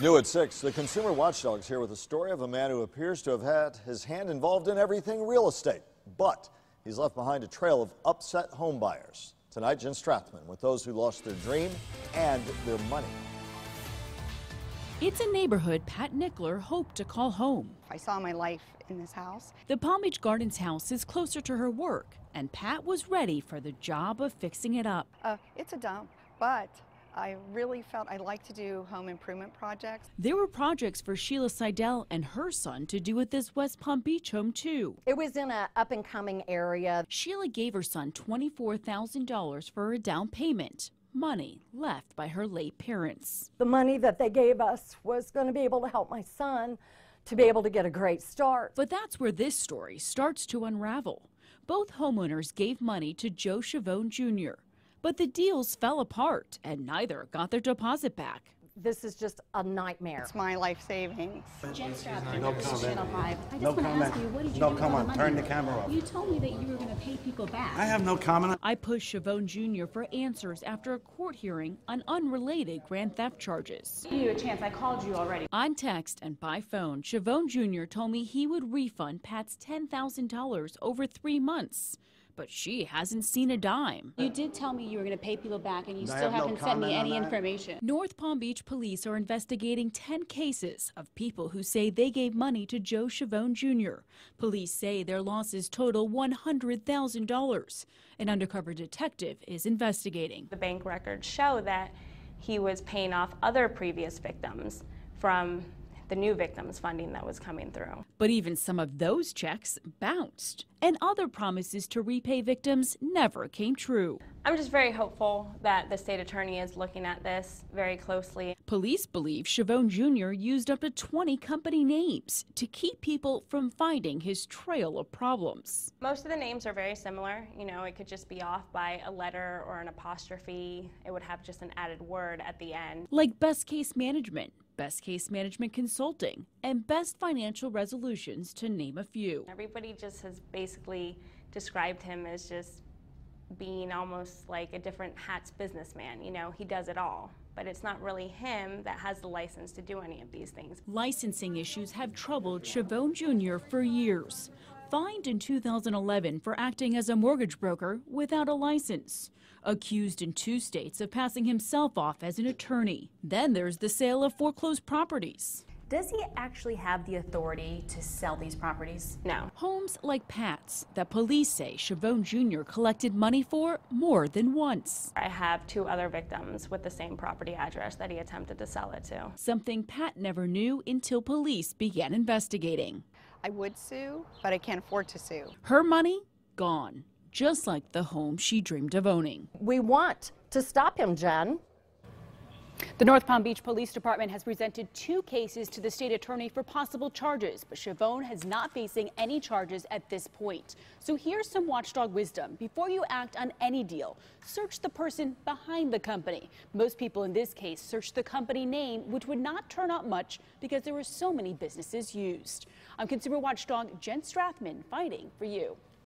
New at 6, the Consumer Watchdog's here with a story of a man who appears to have had his hand involved in everything real estate. But he's left behind a trail of upset home buyers. Tonight, Jen Strathman with those who lost their dream and their money. It's a neighborhood Pat Nickler hoped to call home. I saw my life in this house. The Palm Beach Gardens house is closer to her work, and Pat was ready for the job of fixing it up. It's a dump, but I really felt I like to do home improvement projects. There were projects for Sheila Seidel and her son to do at this West Palm Beach home, too. It was in an up-and-coming area. Sheila gave her son $24,000 for a down payment, money left by her late parents. The money that they gave us was going to be able to help my son to be able to get a great start. But that's where this story starts to unravel. Both homeowners gave money to Schiavone Jr., but the deals fell apart and neither got their deposit back. This is just a nightmare. It's my life savings. Jen Strathman, No comment. Channel 5. I just No want to comment. ask you, what did you No do with comment. the money? Turn the camera off. You told me that you were going to pay people back. I have no comment. I pushed Schiavone Jr. for answers after a court hearing on unrelated grand theft charges. Give you a chance. I called you already. On text and by phone, Schiavone Jr. told me he would refund Pat's $10,000 over 3 months. But she hasn't seen a dime. You did tell me you were going to pay people back, and you I still have no haven't sent me comment any on that. information. North Palm Beach police are investigating 10 cases of people who say they gave money to Joe Schiavone Jr. Police say their losses total $100,000. An undercover detective is investigating. The bank records show that he was paying off other previous victims from the new victims funding that was coming through. But even some of those checks bounced, and other promises to repay victims never came true. I'm just very hopeful that the state attorney is looking at this very closely. Police believe Schiavone Jr. used up to 20 company names to keep people from finding his trail of problems. Most of the names are very similar. You know, it could just be off by a letter or an apostrophe. It would have just an added word at the end. Like Best Case Management, Best Case Management Consulting, and Best Financial Resolutions, to name a few. Everybody just has basically described him as just being almost like a different hats businessman. You know, he does it all, but it's not really him that has the license to do any of these things. Licensing issues have troubled Schiavone Jr. for years. Fined in 2011 for acting as a mortgage broker without a license. Accused in 2 states of passing himself off as an attorney. Then there's the sale of foreclosed properties. Does he actually have the authority to sell these properties? No. Homes like Pat's that police say Schiavone Jr. collected money for more than once. I have 2 other victims with the same property address that he attempted to sell it to. Something Pat never knew until police began investigating. I would sue, but I can't afford to sue. Her money gone, just like the home she dreamed of owning. We want to stop him, Jen. The North Palm Beach Police Department has presented 2 cases to the state attorney for possible charges, but Schiavone is not facing any charges at this point. So here's some watchdog wisdom. Before you act on any deal, search the person behind the company. Most people in this case searched the company name, which would not turn up much because there were so many businesses used. I'm Consumer Watchdog Jen Strathman, fighting for you.